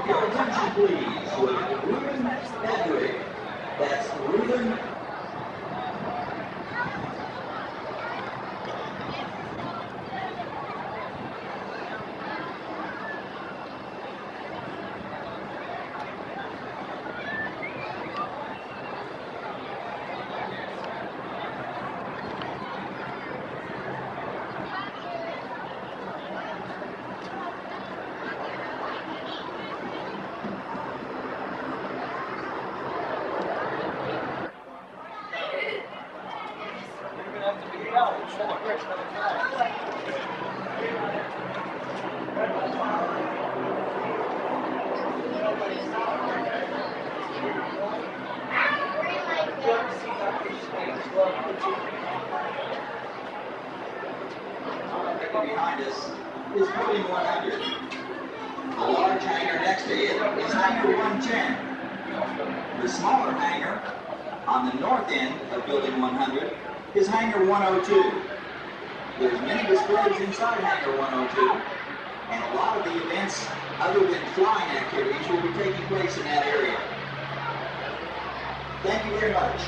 Your attention, please, with Ruben Edwig. That's Ruben. Behind us is building 100. The large hangar next to it is hangar 110. The smaller hangar on the north end of building 100 is hangar 102. There's many displays inside hangar 102, and a lot of the events other than flying activities will be taking place in that area. Thank you very much.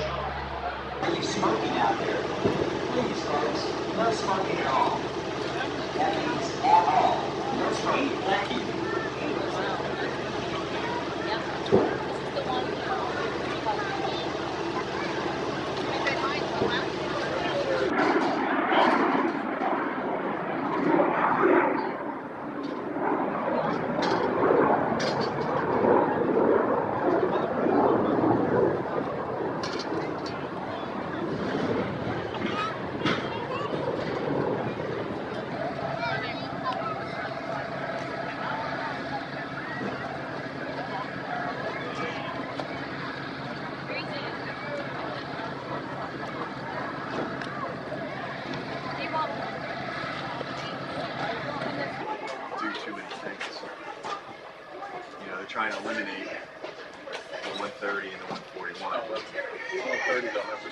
Are you smoking out there? Please, folks, no smoking at all. That means at all. No smoking. Thank you. Trying to eliminate the 130 and the 141. 130 don't have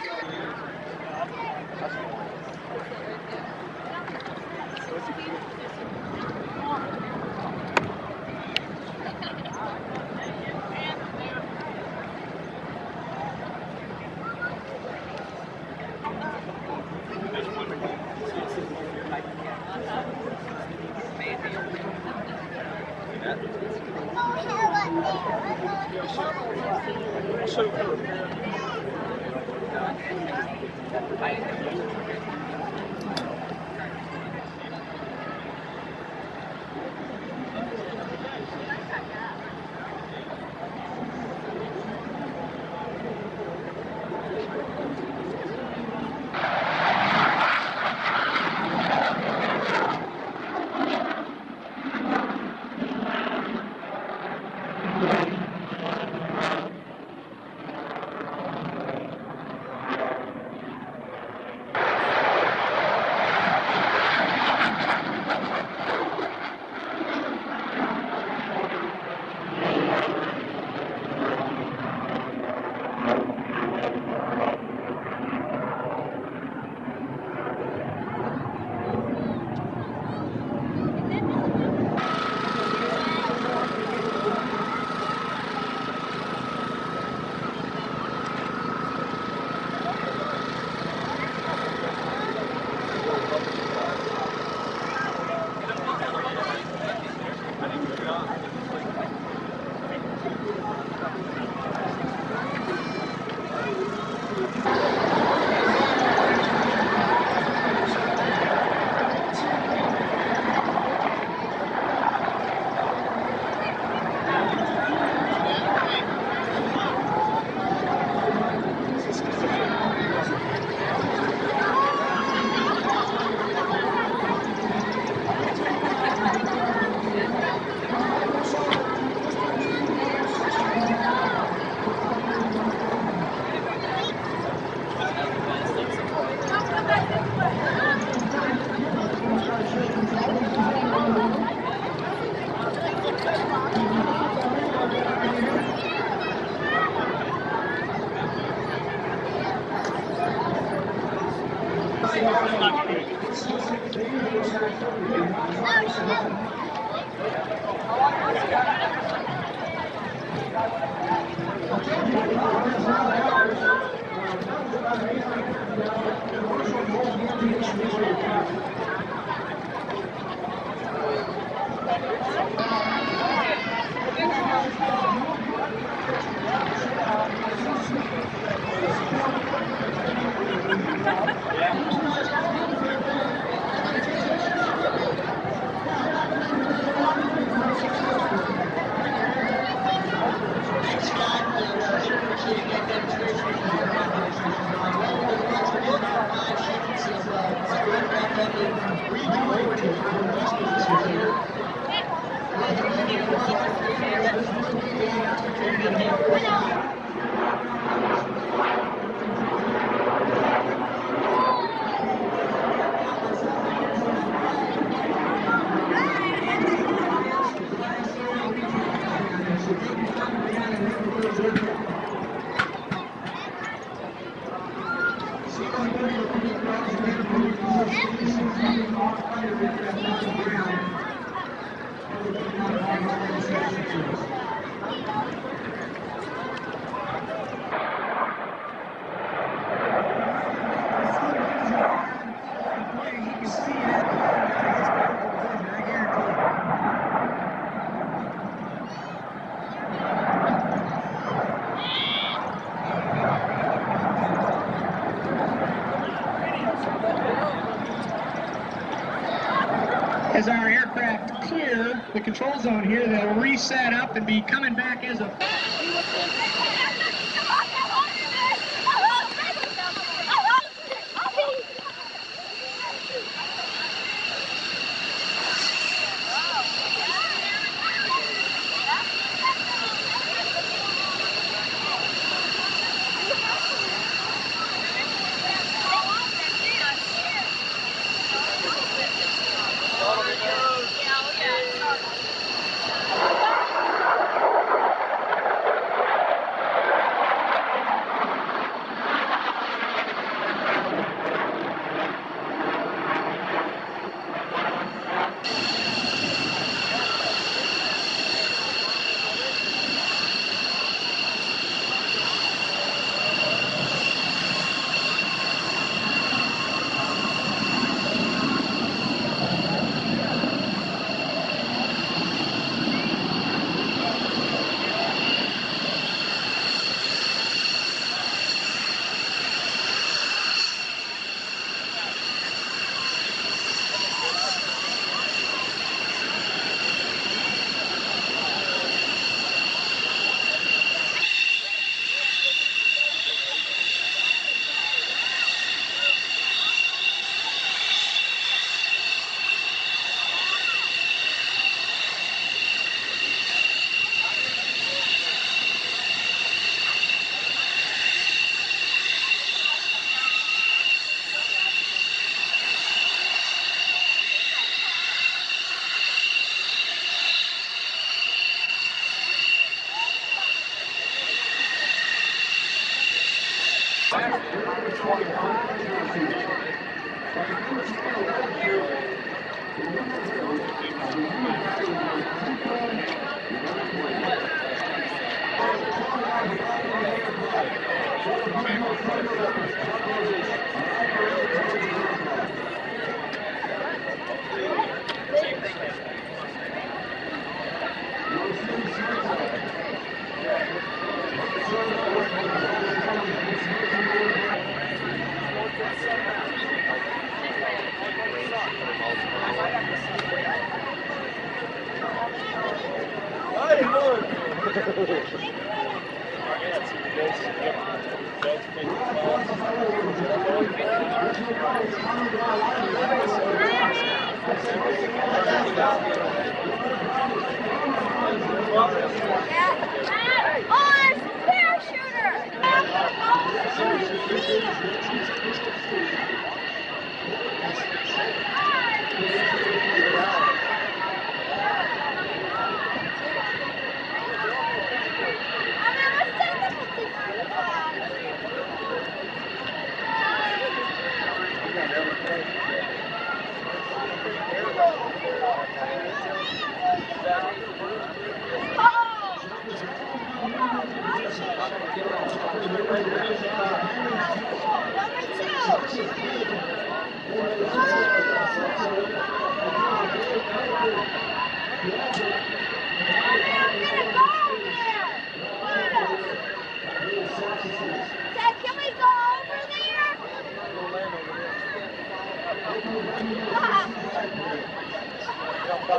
As our aircraft clear the control zone here, they'll reset up and be coming back as a...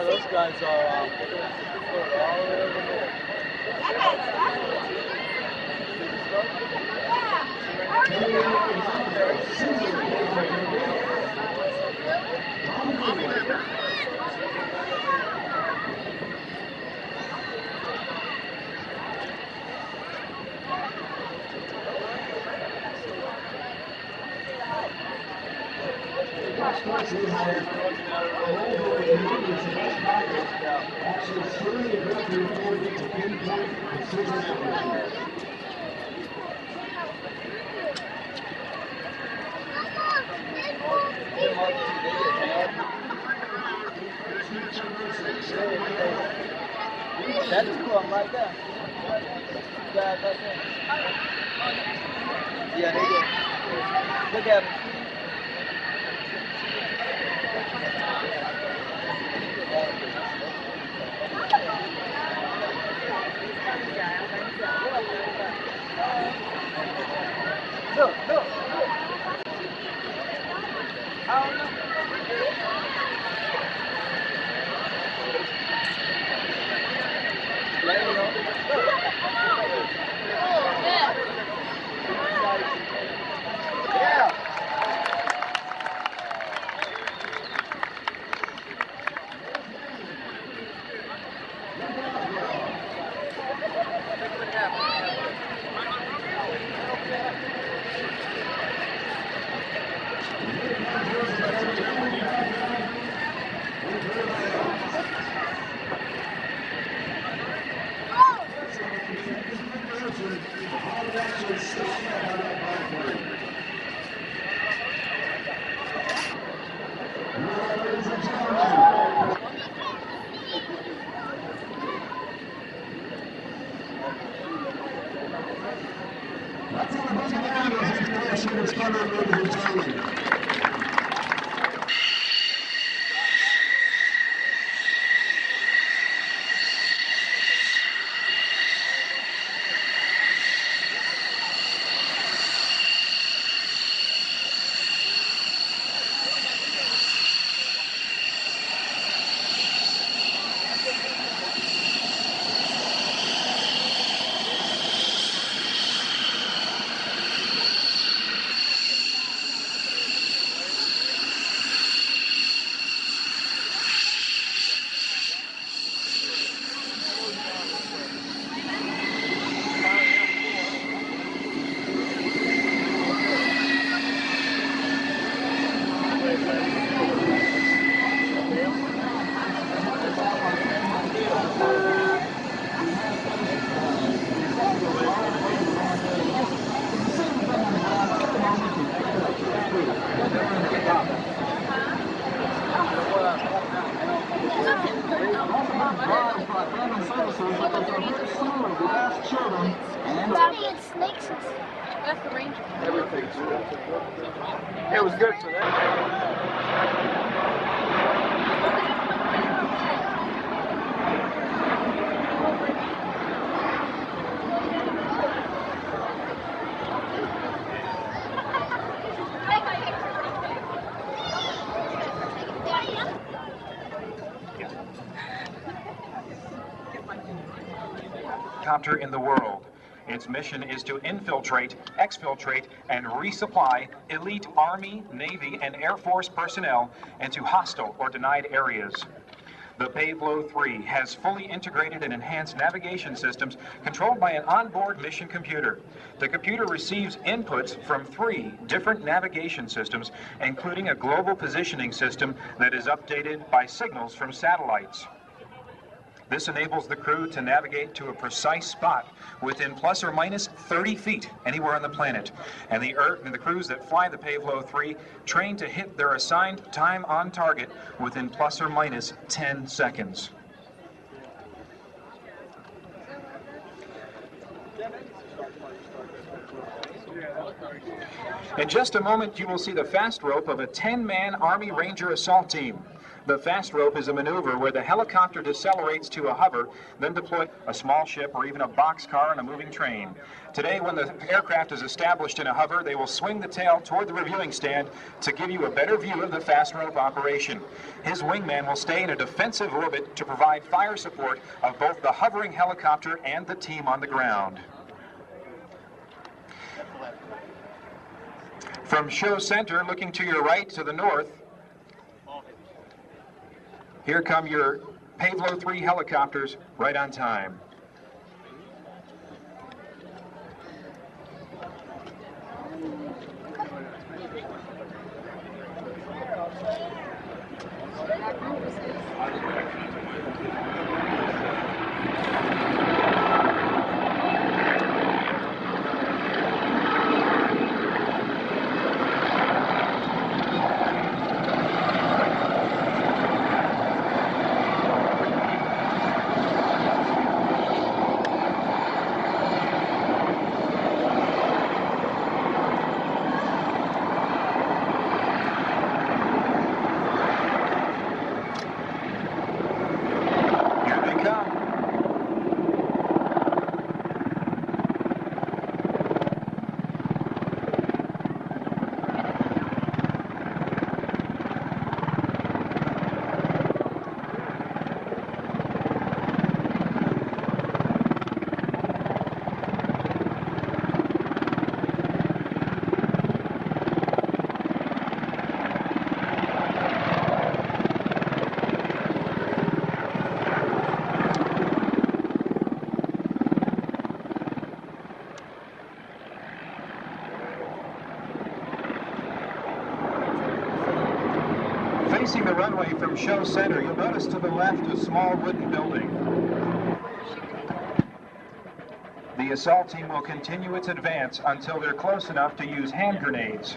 Those guys are all the way over there. actually had a role with the movie to best market, actually surely a breakthrough ability to pinpoint precision accuracy. That's cool, I'm right there. Yeah, that's it. Yeah, they do. Look at him. Look, look. I don't know. Let me know. Yeah. That's the ranger. Everything's good. It was good for that. Helicopter in the world. Its mission is to infiltrate, exfiltrate, and resupply elite Army, Navy, and Air Force personnel into hostile or denied areas. The Pavlo 3 has fully integrated and enhanced navigation systems controlled by an onboard mission computer. The computer receives inputs from 3 different navigation systems, including a global positioning system that is updated by signals from satellites. This enables the crew to navigate to a precise spot within plus or minus 30 feet anywhere on the planet. And the crews that fly the Pavlo 3 train to hit their assigned time on target within plus or minus 10 seconds. In just a moment, you will see the fast rope of a 10-man Army Ranger assault team. The fast rope is a maneuver where the helicopter decelerates to a hover, then deploy a small ship or even a boxcar on a moving train. Today, when the aircraft is established in a hover, they will swing the tail toward the reviewing stand to give you a better view of the fast rope operation. His wingman will stay in a defensive orbit to provide fire support of both the hovering helicopter and the team on the ground. From show center, looking to your right to the north, here come your Pavlo 3 helicopters right on time. Facing the runway from Show Center, you'll notice to the left a small wooden building. The assault team will continue its advance until they're close enough to use hand grenades.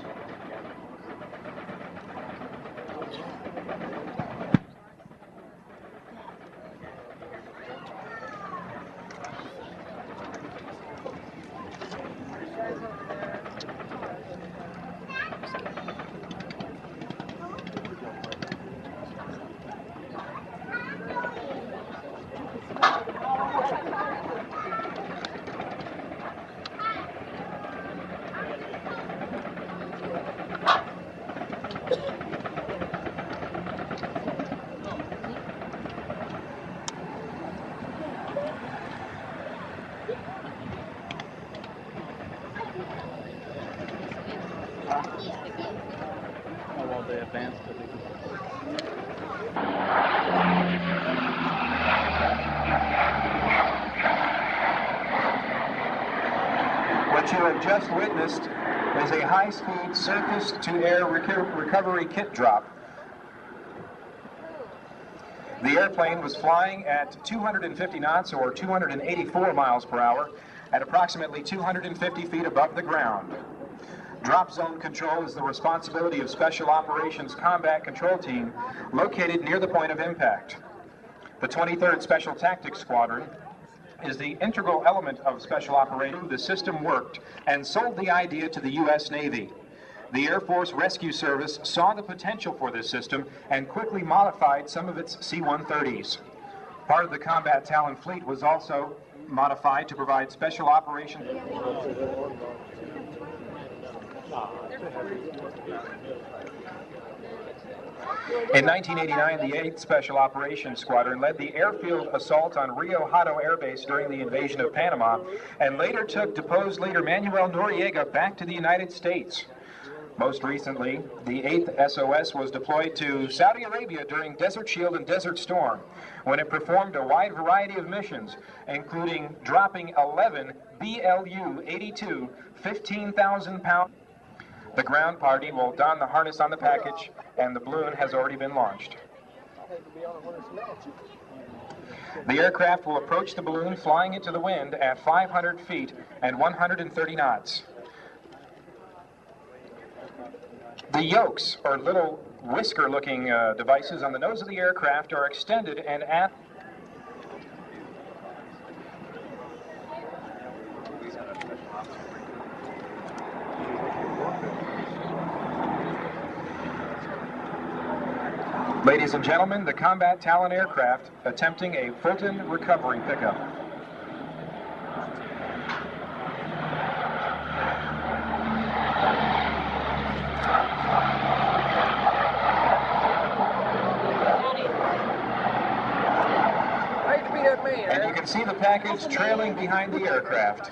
While they advance to the What you have just witnessed is a high-speed surface-to-air recovery kit drop. The airplane was flying at 250 knots or 284 miles per hour at approximately 250 feet above the ground. Drop zone control is the responsibility of Special Operations Combat Control Team located near the point of impact. The 23rd Special Tactics Squadron is the integral element of Special Operations. The system worked and sold the idea to the U.S. Navy. The Air Force Rescue Service saw the potential for this system and quickly modified some of its C-130s. Part of the Combat Talon fleet was also modified to provide special operations. In 1989, the 8th Special Operations Squadron led the airfield assault on Rio Hato Air Base during the invasion of Panama, and later took deposed leader Manuel Noriega back to the United States. Most recently, the 8th SOS was deployed to Saudi Arabia during Desert Shield and Desert Storm, when it performed a wide variety of missions, including dropping 11 BLU-82 15,000-pound. The ground party will don the harness on the package, and the balloon has already been launched. The aircraft will approach the balloon flying into the wind at 500 feet and 130 knots. The yokes, or little whisker-looking devices on the nose of the aircraft, are extended and at. Ladies and gentlemen, the Combat Talon aircraft attempting a Fulton recovery pickup. And you can see the package trailing behind the aircraft.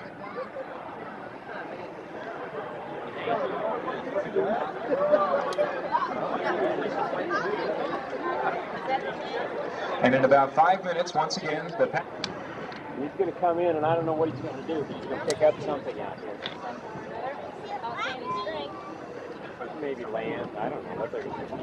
And in about 5 minutes, once again, the package. He's going to come in, and I don't know what he's going to do, but he's going to pick up something out here. Maybe land. I don't know what they're going to do.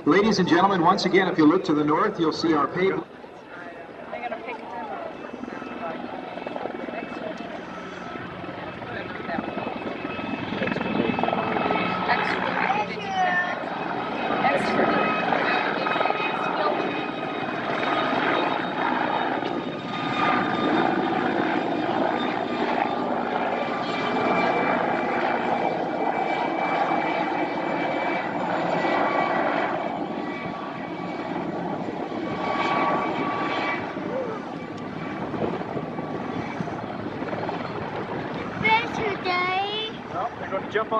Ladies and gentlemen, once again, if you look to the north, you'll see our paved.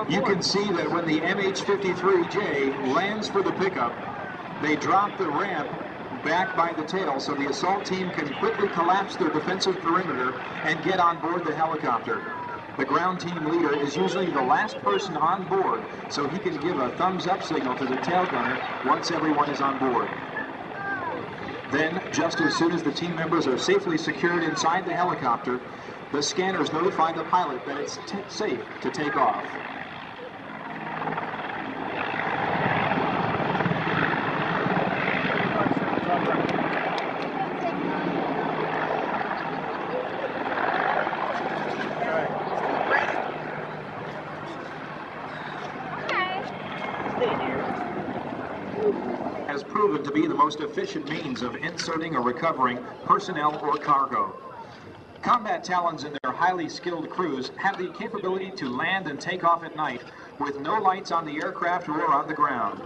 You can see that when the MH-53J lands for the pickup, they drop the ramp back by the tail so the assault team can quickly collapse their defensive perimeter and get on board the helicopter. The ground team leader is usually the last person on board, so he can give a thumbs-up signal to the tail gunner once everyone is on board. Then, just as soon as the team members are safely secured inside the helicopter, the scanners notify the pilot that it's safe to take off. Has proven to be the most efficient means of inserting or recovering personnel or cargo. Combat Talons and their highly skilled crews have the capability to land and take off at night with no lights on the aircraft or on the ground.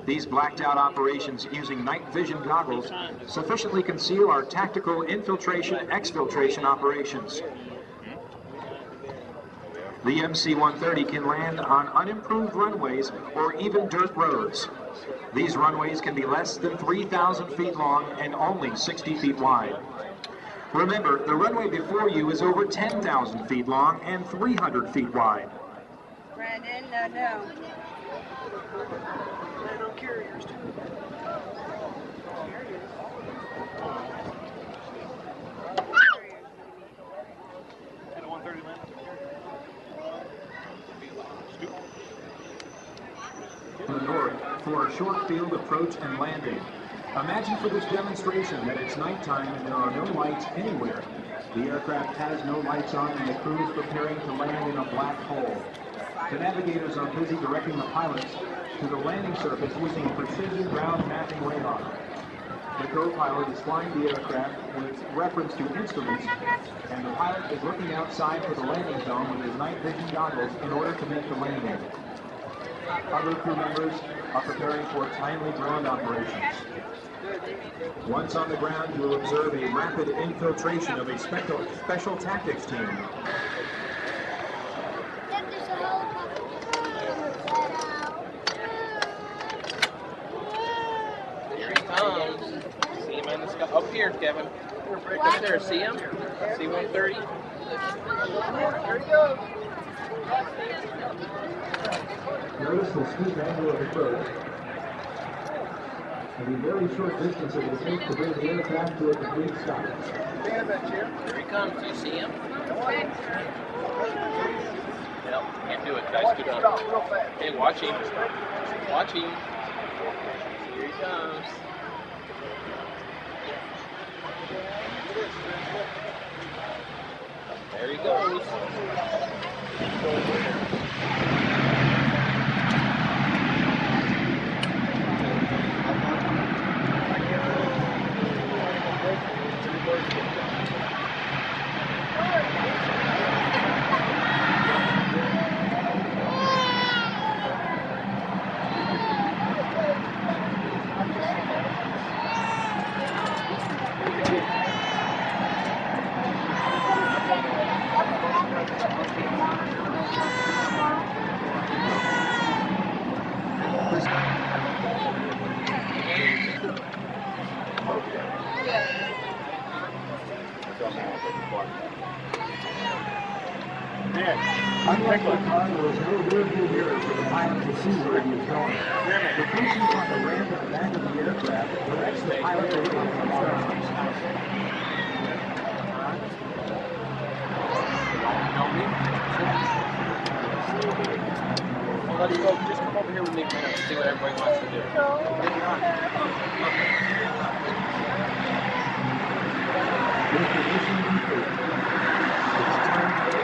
These blacked out operations using night vision goggles sufficiently conceal our tactical infiltration-exfiltration operations. The MC-130 can land on unimproved runways or even dirt roads. These runways can be less than 3,000 feet long and only 60 feet wide. Remember, the runway before you is over 10,000 feet long and 300 feet wide. Brandon, no. Carriers too. And a 130 land. To the north for a short field approach and landing. Imagine for this demonstration that it's nighttime and there are no lights anywhere. The aircraft has no lights on and the crew is preparing to land in a black hole. The navigators are busy directing the pilots to the landing surface using precision ground mapping radar. The co-pilot is flying the aircraft with reference to instruments, and the pilot is looking outside for the landing zone with his night vision goggles in order to make the landing. Other crew members are preparing for timely ground operations. Once on the ground, you will observe a rapid infiltration of a special tactics team. Here he comes. See him in the sky. Up here, Kevin. Up there. See him? See 130? Here he goes. Notice the steep angle of approach and the very short distance it will take to bring the aircraft to a complete stop. Here he comes. Do you see him? Nope, can't do it. Guys, good up. Hey, watch him. Watch him. Here he comes. There he goes. Unlike the car, there was no rearview mirror for the pilot to see where he was going. The functions on the ramp at the back of the aircraft directs the pilot away from the ground. Well, let's go. Just come over here with me for a minute and see what everybody wants to do. With the mission complete, it's time to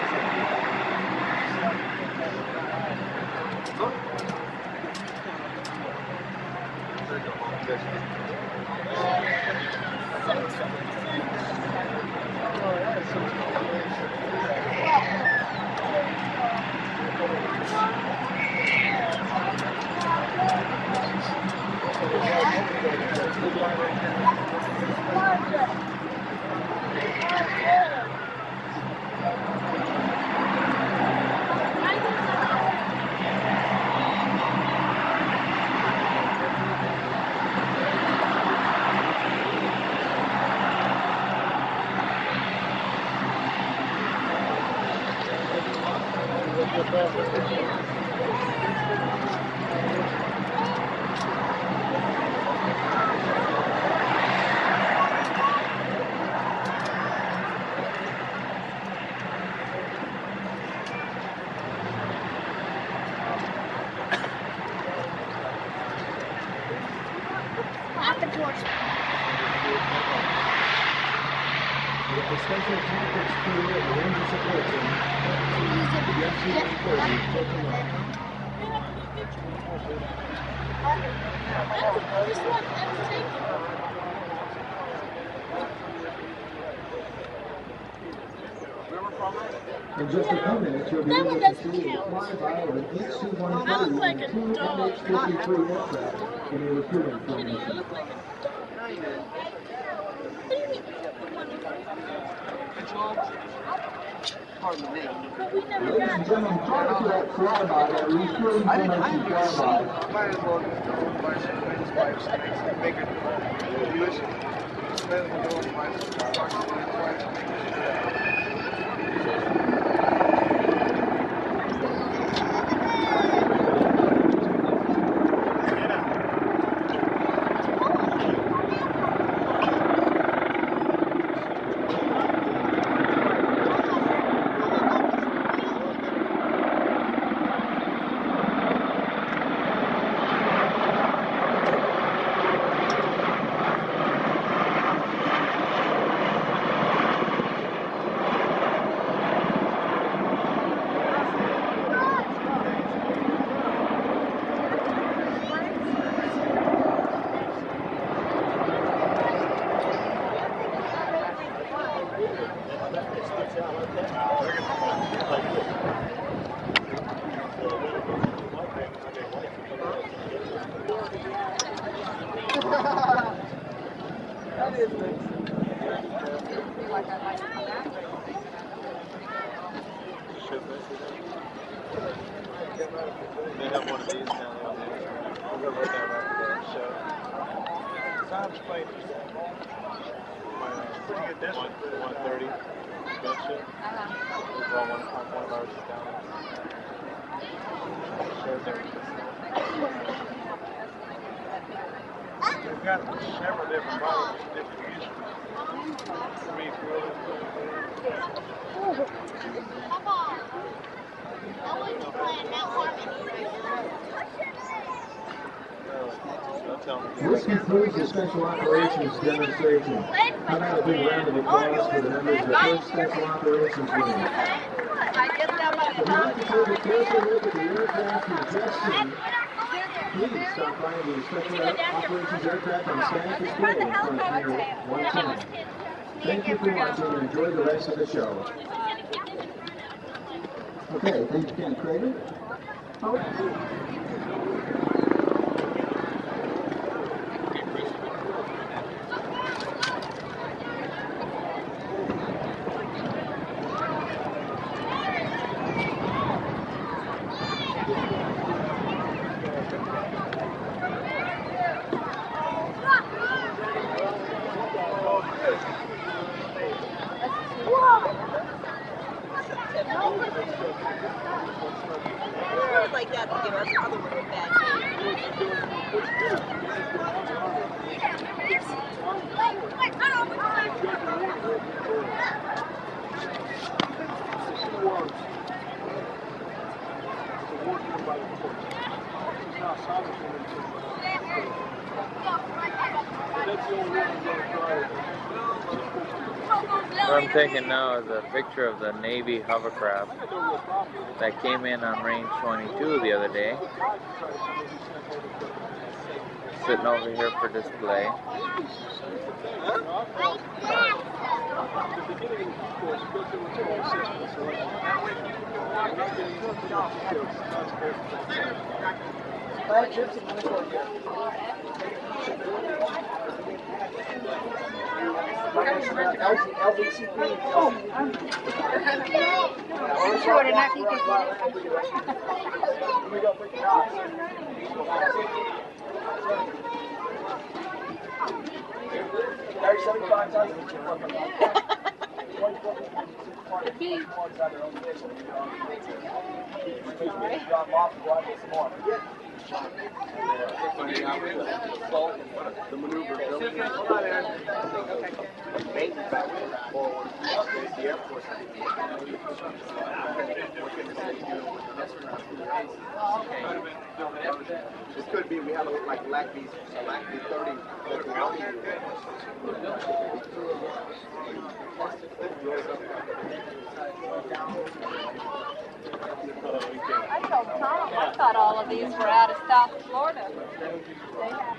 Special Tactics crew and the Ranger Support Team. The FC-130 taking off. In just a few minutes, you'll be able to see the flyby of an HC-130 and two MH-53 aircraft in a recruiting formation. Ladies and gentlemen, prior to that flyby, that recruiting formation flyby, Might as well just go and buy some men's wipes and make some bigger. Listen, might as well go and buy some men's wipes and make it. They have one of these now. We'll go right down after the show. Sam's played pretty good distance. 130. Good shit. We've got one of ours is down there. Shows everything. We've got several different models, different uses. For me, it's really this concludes the Special Operations demonstration. How about a big round of applause for the members of the 1st Special Operations Unit? If you'd like to take a closer look at the aircraft you've just seen, please stop by the Special Operations Aircraft on static display in front of Pier 110. Thank you for watching and enjoy the rest of the show. Okay, thank you, Ken Crater. Like that to give us other little bad What I'm taking now is a picture of the Navy hovercraft that came in on range 22 the other day. Sitting over here for display. I'm sure enough you can get The maneuver This could be we have a like LACB 30. thought all of these were out of South Florida. They have.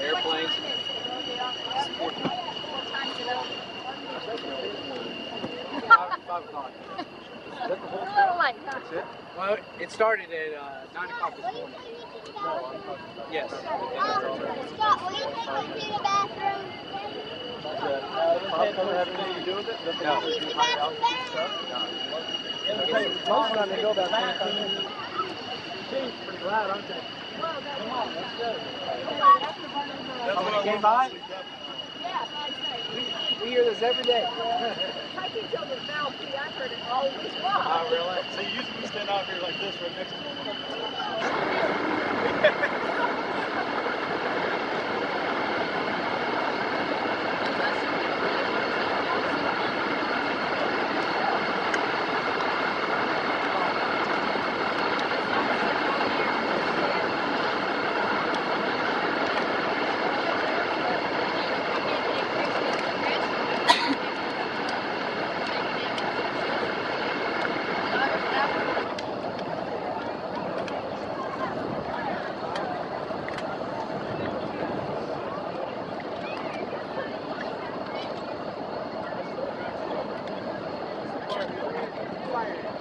Airplanes. Five o'clock. Is that the whole show? That's it? Well, it started at 9 o'clock this morning. No, I'm talking about Yes. Scott, will you take me to the bathroom? Pop have anything to do with it? No. Use the bathroom there? Most of the time they go about 25 minutes. Pretty loud, aren't they? Come on, let's go. That's when it came by? Yeah, We hear this every day. I can tell the bell too. I've heard it always long. Oh, really? So usually we stand out here like this right next to you. Fire.